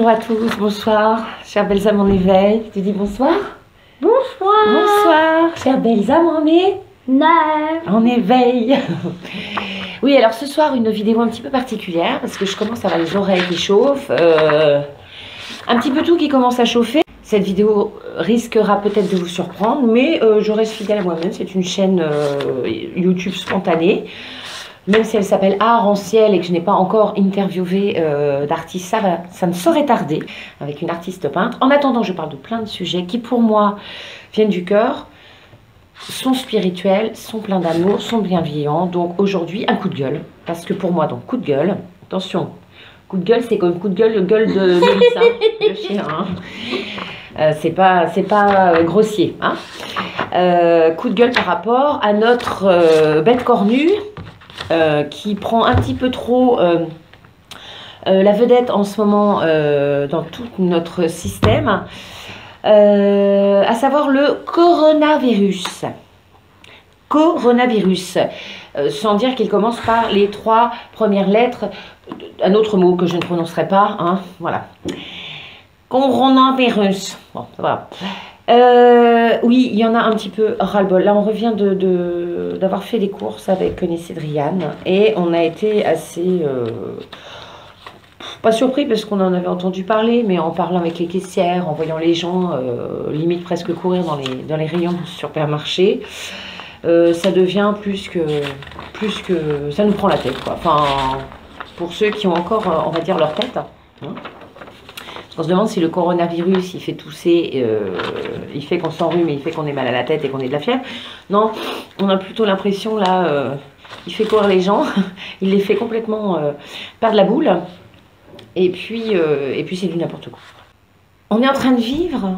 Bonjour à tous, bonsoir, chère belles âmes en éveil. Tu dis bonsoir? Bonsoir. Bonsoir, chère belles âmes en éveil. Oui, alors ce soir, une vidéo un petit peu particulière parce que je commence à avoir les oreilles qui chauffent, un petit peu tout qui commence à chauffer. Cette vidéo risquera peut-être de vous surprendre, mais je reste fidèle à moi-même. C'est une chaîne YouTube spontanée. Même si elle s'appelle Art en ciel et que je n'ai pas encore interviewé d'artiste, ça ne saurait tarder avec une artiste peintre. En attendant, je parle de plein de sujets qui pour moi viennent du cœur, sont spirituels, sont pleins d'amour, sont bienveillants. Donc aujourd'hui, un coup de gueule. Parce que pour moi, donc coup de gueule, attention, coup de gueule, c'est comme coup de gueule, le gueule de Mélissa, le chien. Hein. C'est pas grossier. Hein. Coup de gueule par rapport à notre bête cornue. Qui prend un petit peu trop la vedette en ce moment dans tout notre système, à savoir le coronavirus. Coronavirus, sans dire qu'il commence par les 3 premières lettres, un autre mot que je ne prononcerai pas, hein, voilà. Coronavirus, bon, ça va. Oui, il y en a un petit peu ras-le-bol. Là, on revient d'avoir fait des courses avec Cédriane et on a été assez pas surpris parce qu'on en avait entendu parler, mais en parlant avec les caissières, en voyant les gens limite presque courir dans les rayons du supermarché, ça devient plus que ça nous prend la tête, quoi. Enfin, pour ceux qui ont encore, on va dire, leur tête. Hein. On se demande si le coronavirus, il fait tousser, il fait qu'on s'enrhume et il fait qu'on ait mal à la tête et qu'on ait de la fièvre. Non, on a plutôt l'impression, là, il fait courir les gens, il les fait complètement perdre la boule. Et puis c'est du n'importe quoi. On est en train de vivre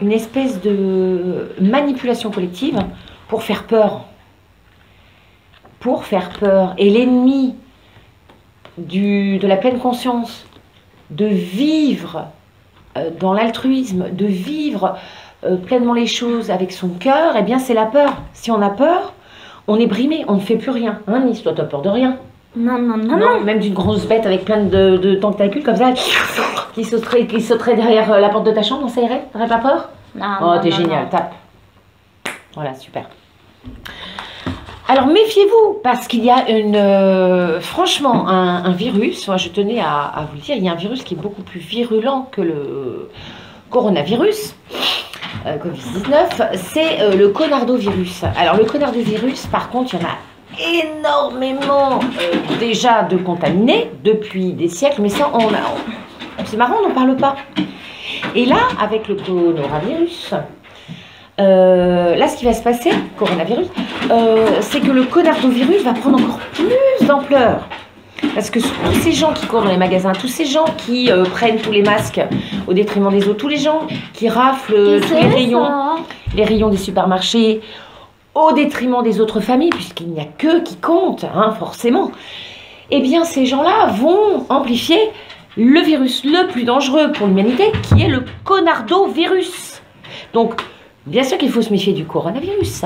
une espèce de manipulation collective pour faire peur. Pour faire peur. Et l'ennemi de la pleine conscience, de vivre dans l'altruisme, de vivre pleinement les choses avec son cœur, eh bien c'est la peur. Si on a peur, on est brimé, on ne fait plus rien. Hein, Nice, toi t'as peur de rien? Non, non, non, non. Même d'une grosse bête avec plein de tentacules comme ça, qui sauterait derrière la porte de ta chambre, ça irait? T'aurais pas peur? Non, oh, t'es génial, tape. Voilà, super. Alors méfiez-vous, parce qu'il y a franchement un virus, moi je tenais à vous le dire, il y a un virus qui est beaucoup plus virulent que le coronavirus, Covid-19, c'est le conardovirus. Alors le conardovirus, par contre, il y en a énormément déjà de contaminés depuis des siècles, mais ça, c'est marrant, on n'en parle pas. Et là, avec le coronavirus, là, ce qui va se passer, coronavirus, c'est que le conardovirus va prendre encore plus d'ampleur. Parce que tous ces gens qui courent dans les magasins, tous ces gens qui prennent tous les masques au détriment des autres, tous les gens qui raflent tous les rayons des supermarchés au détriment des autres familles, puisqu'il n'y a que qui comptent, hein, forcément, eh bien, ces gens-là vont amplifier le virus le plus dangereux pour l'humanité, qui est le conardovirus. Donc, bien sûr qu'il faut se méfier du coronavirus,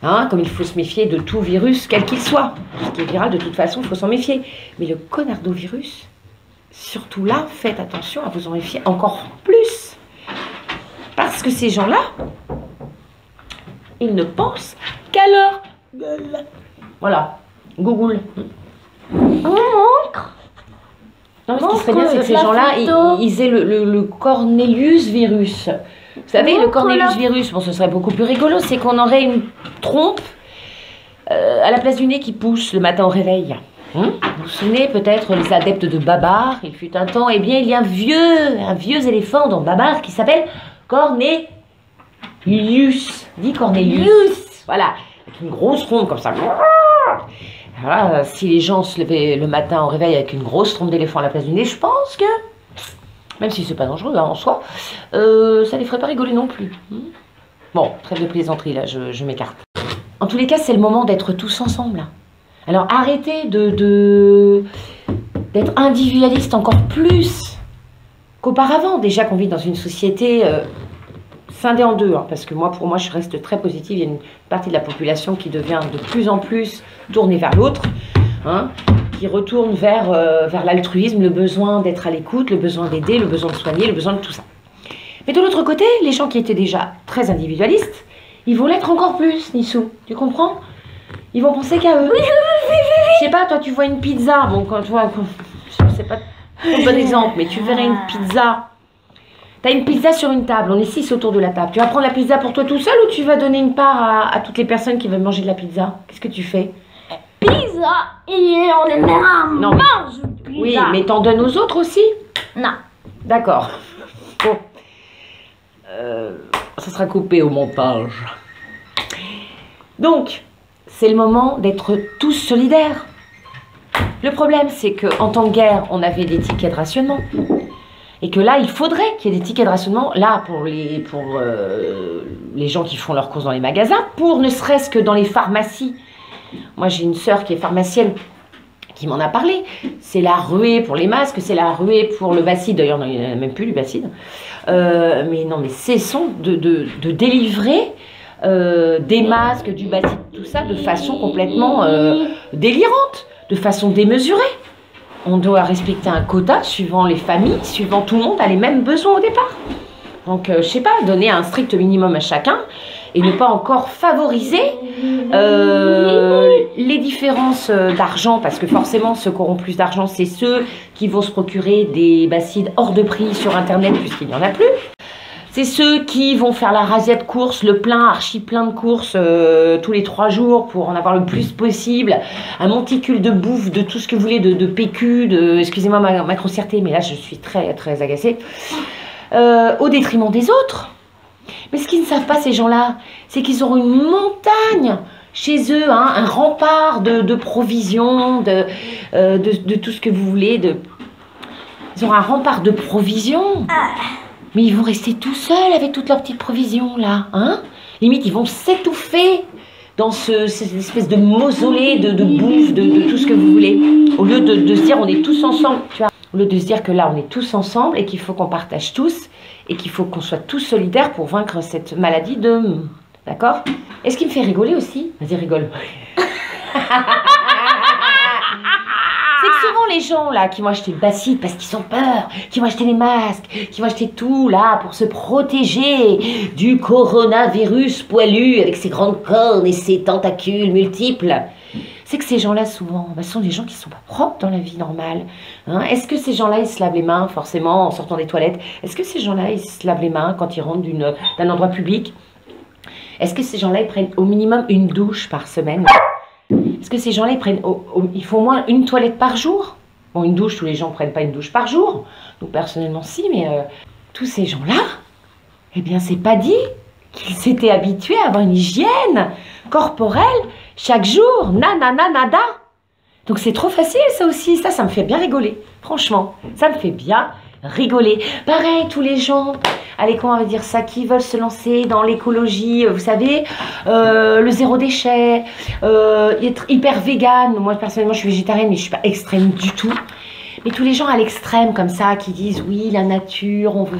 hein, comme il faut se méfier de tout virus, quel qu'il soit. Ce qui est viral, de toute façon, il faut s'en méfier. Mais le conardovirus, surtout là, faites attention à vous en méfier encore plus. Parce que ces gens-là, ils ne pensent qu'à leur gueule. Voilà, Google. On montre. Non, mais ce qui serait bien, c'est que ces gens-là, ils aient le Cornelius virus. Vous savez, le Cornelius virus, bon, ce serait beaucoup plus rigolo, c'est qu'on aurait une trompe à la place du nez qui pousse le matin au réveil. Vous vous souvenez peut-être les adeptes de Babar, il fut un temps, eh bien, il y a un vieux éléphant dans Babar qui s'appelle Cornelius. Dis Cornelius. Voilà, avec une grosse trompe comme ça. Voilà, si les gens se levaient le matin au réveil avec une grosse trompe d'éléphant à la place du nez, je pense que, même si c'est pas dangereux hein, en soi, ça les ferait pas rigoler non plus. Bon, trêve de plaisanterie là, je m'écarte. En tous les cas, c'est le moment d'être tous ensemble. Alors arrêtez d'être individualiste encore plus qu'auparavant. Déjà qu'on vit dans une société scindée en deux, hein, parce que pour moi, je reste très positive. Il y a une partie de la population qui devient de plus en plus tournée vers l'autre. Hein. qui retourne vers l'altruisme, le besoin d'être à l'écoute, le besoin d'aider, le besoin de soigner, le besoin de tout ça. Mais de l'autre côté, les gens qui étaient déjà très individualistes, ils vont l'être encore plus, Nissou. Tu comprends? Ils vont penser qu'à eux. Je sais pas, toi tu vois une pizza, bon quand tu vois, c'est pas un bon exemple, mais tu verrais une pizza. T'as une pizza sur une table, on est 6 autour de la table. Tu vas prendre la pizza pour toi tout seul ou tu vas donner une part à toutes les personnes qui veulent manger de la pizza? Qu'est-ce que tu fais? Pizza et on est Non. mange pizza. Oui, mais t'en donnes aux autres aussi? Non. D'accord. Bon. Ça sera coupé au montage. Donc, c'est le moment d'être tous solidaires. Le problème, c'est qu'en temps de guerre, on avait des tickets de rationnement. Et que là, il faudrait qu'il y ait des tickets de rationnement, là, pour les gens qui font leurs courses dans les magasins, pour ne serait-ce que dans les pharmacies. Moi, j'ai une sœur qui est pharmacienne qui m'en a parlé. C'est la ruée pour les masques, c'est la ruée pour le bacide. D'ailleurs, il n'y en a même plus, du bacide. Mais non, mais cessons de délivrer des masques, du bacide, tout ça, de façon complètement délirante, de façon démesurée. On doit respecter un quota suivant les familles, suivant tout le monde a les mêmes besoins au départ. Donc, je sais pas, donner un strict minimum à chacun et ne pas encore favoriser les différences d'argent, parce que forcément, ceux qui auront plus d'argent, c'est ceux qui vont se procurer des bacides hors de prix sur Internet, puisqu'il n'y en a plus. C'est ceux qui vont faire la razzia de courses, le plein, archi plein de courses tous les 3 jours pour en avoir le plus possible. Un monticule de bouffe, de tout ce que vous voulez, de PQ, excusez-moi ma grossièreté, mais là je suis très très agacée. Au détriment des autres. Mais ce qu'ils ne savent pas, ces gens-là, c'est qu'ils auront une montagne chez eux, hein, un rempart de provisions, de tout ce que vous voulez. Ils auront un rempart de provisions. Mais ils vont rester tout seuls avec toutes leurs petites provisions, là. Hein? Limite, ils vont s'étouffer dans cette espèce de mausolée de bouffe, de tout ce que vous voulez. Au lieu de se dire, on est tous ensemble, tu vois. Au lieu de se dire que là, on est tous ensemble et qu'il faut qu'on partage tous et qu'il faut qu'on soit tous solidaires pour vaincre cette maladie de... D'accord? Et ce qui me fait rigoler aussi... Vas-y, rigole. C'est que souvent les gens là qui vont acheter le bacide parce qu'ils ont peur, qui vont acheter les masques, qui vont acheter tout là pour se protéger du coronavirus poilu avec ses grandes cornes et ses tentacules multiples. C'est que ces gens-là souvent, ce sont des gens qui ne sont pas propres dans la vie normale. Hein? Est-ce que ces gens-là ils se lavent les mains forcément en sortant des toilettes? Est-ce que ces gens-là ils se lavent les mains quand ils rentrent d'un endroit public? Est-ce que ces gens-là ils prennent au minimum une douche par semaine? Est-ce que ces gens-là, ils font au moins une toilette par jour? Bon, une douche, tous les gens ne prennent pas une douche par jour. Donc, personnellement, si, mais tous ces gens-là, eh bien, c'est pas dit qu'ils s'étaient habitués à avoir une hygiène corporelle chaque jour. Nada. Donc, c'est trop facile, ça aussi. Ça me fait bien rigoler. Franchement, ça me fait bien rigoler. Pareil, tous les gens, allez, comment on va dire ça, qui veulent se lancer dans l'écologie, vous savez, le zéro déchet, être hyper vegan. Moi, personnellement, je suis végétarienne, mais je ne suis pas extrême du tout. Mais tous les gens à l'extrême, comme ça, qui disent, oui, la nature, on veut...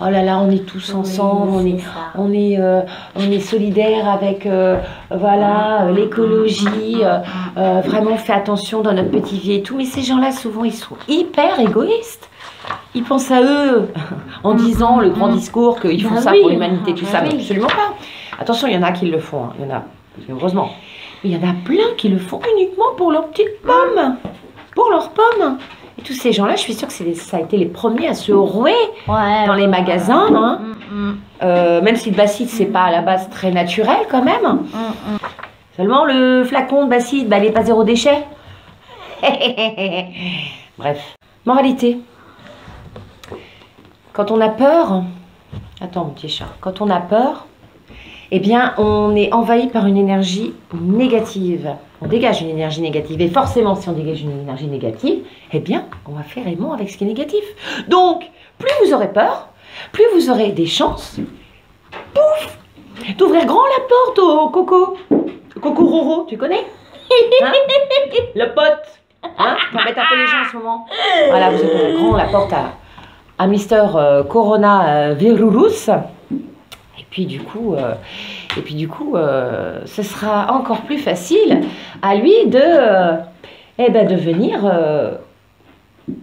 Oh là là, on est tous ensemble, on est solidaires avec, voilà, l'écologie, vraiment, on fait attention dans notre petite vie et tout. Mais ces gens-là, souvent, ils sont hyper égoïstes. Ils pensent à eux en disant le grand discours qu'ils font ça pour l'humanité, tout ça, mais absolument pas. Attention, il y en a qui le font, hein. Il y en a, heureusement. Mais il y en a plein qui le font uniquement pour leurs petites pommes, pour leurs pommes. Et tous ces gens-là, je suis sûre que ça a été les premiers à se rouer dans les magasins. Hein. Même si le bacide, c'est pas à la base très naturel quand même. Seulement le flacon de bacide, il n'est pas zéro déchet. Bref, moralité. Quand on a peur, attends mon petit chat, quand on a peur, eh bien on est envahi par une énergie négative. On dégage une énergie négative et forcément si on dégage une énergie négative, eh bien on va faire aimant avec ce qui est négatif. Donc plus vous aurez peur, plus vous aurez des chances, pouf, d'ouvrir grand la porte au Coco. Coco Roro, tu connais? Hein? Le pote, hein, qui embête un peu les gens en ce moment. Voilà, vous ouvrez grand la porte à Mister Coronavirus. Et puis du coup, ce sera encore plus facile à lui eh ben, de venir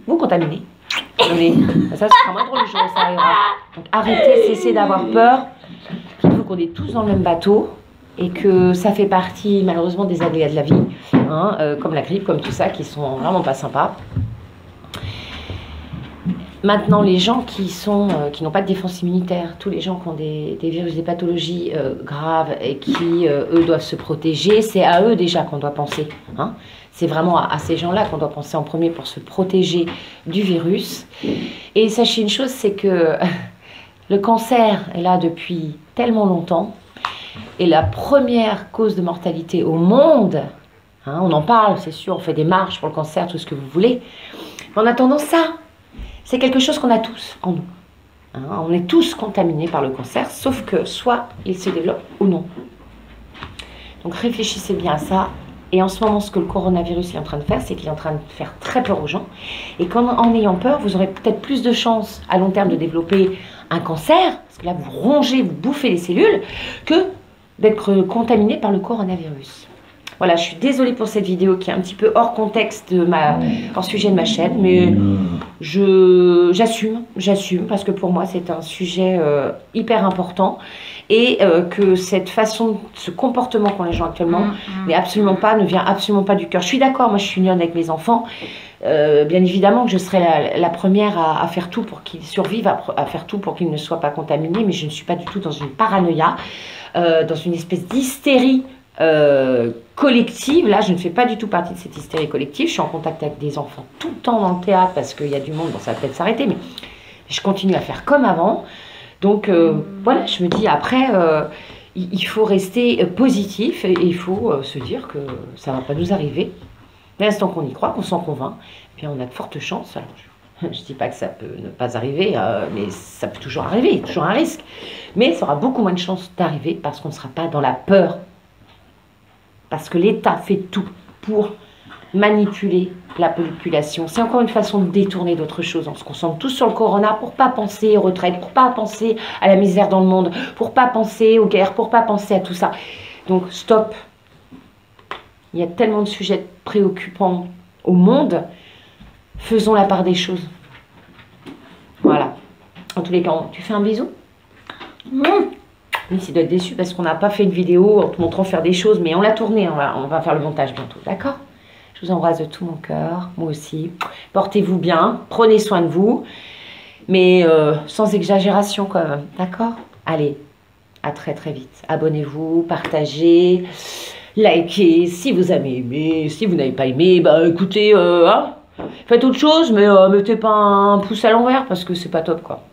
vous contaminer. Mais ça sera moins drôle le jour où ça arrivera. Donc arrêtez, cessez d'avoir peur. Il faut qu'on est tous dans le même bateau et que ça fait partie malheureusement des aléas de la vie, hein, comme la grippe, comme tout ça, qui sont vraiment pas sympas. Maintenant, les gens qui n'ont pas de défense immunitaire, tous les gens qui ont des virus, des pathologies graves et qui, eux, doivent se protéger, c'est à eux déjà qu'on doit penser. Hein. C'est vraiment à ces gens-là qu'on doit penser en premier pour se protéger du virus. Et sachez une chose, c'est que le cancer est là depuis tellement longtemps et la première cause de mortalité au monde, hein, on en parle, c'est sûr, on fait des marches pour le cancer, tout ce que vous voulez, mais en attendant ça, c'est quelque chose qu'on a tous en nous. Hein, on est tous contaminés par le cancer, sauf que soit il se développe ou non. Donc réfléchissez bien à ça. Et en ce moment, ce que le coronavirus est en train de faire, c'est qu'il est en train de faire très peur aux gens. Et en ayant peur, vous aurez peut-être plus de chances à long terme de développer un cancer, parce que là, vous rongez, vous bouffez les cellules, que d'être contaminé par le coronavirus. Voilà, je suis désolée pour cette vidéo qui est un petit peu hors contexte, hors sujet de ma chaîne, mais j'assume, parce que pour moi, c'est un sujet hyper important et que cette façon, ce comportement qu'ont les gens actuellement ne vient absolument pas du cœur. Je suis d'accord, moi je suis mignonne avec mes enfants, bien évidemment que je serai la première à faire tout pour qu'ils survivent, à faire tout pour qu'ils ne soient pas contaminés, mais je ne suis pas du tout dans une paranoïa, dans une espèce d'hystérie collective. Là, je ne fais pas du tout partie de cette hystérie collective. Je suis en contact avec des enfants tout le temps dans le théâtre parce qu'il y a du monde, bon, ça va peut-être s'arrêter, mais je continue à faire comme avant. Donc, voilà, je me dis, après, il faut rester positif et il faut se dire que ça ne va pas nous arriver. Dès l'instant qu'on y croit, qu'on s'en convainc, puis on a de fortes chances. Alors, je ne dis pas que ça peut ne pas arriver, mais ça peut toujours arriver, il y a toujours un risque. Mais ça aura beaucoup moins de chances d'arriver parce qu'on ne sera pas dans la peur. Parce que l'État fait tout pour manipuler la population. C'est encore une façon de détourner d'autres choses. On se concentre tous sur le corona pour ne pas penser aux retraites, pour ne pas penser à la misère dans le monde, pour ne pas penser aux guerres, pour ne pas penser à tout ça. Donc stop. Il y a tellement de sujets préoccupants au monde. Faisons la part des choses. Voilà. En tous les cas, tu fais un bisou ? Il doit être déçu parce qu'on n'a pas fait une vidéo en te montrant faire des choses, mais on l'a tournée, on va faire le montage bientôt, d'accord? Je vous embrasse de tout mon cœur, moi aussi. Portez-vous bien, prenez soin de vous, mais sans exagération quand même, d'accord? Allez, à très très vite. Abonnez-vous, partagez, likez si vous avez aimé, si vous n'avez pas aimé, bah écoutez, hein, faites autre chose, mais mettez pas un pouce à l'envers parce que c'est pas top quoi.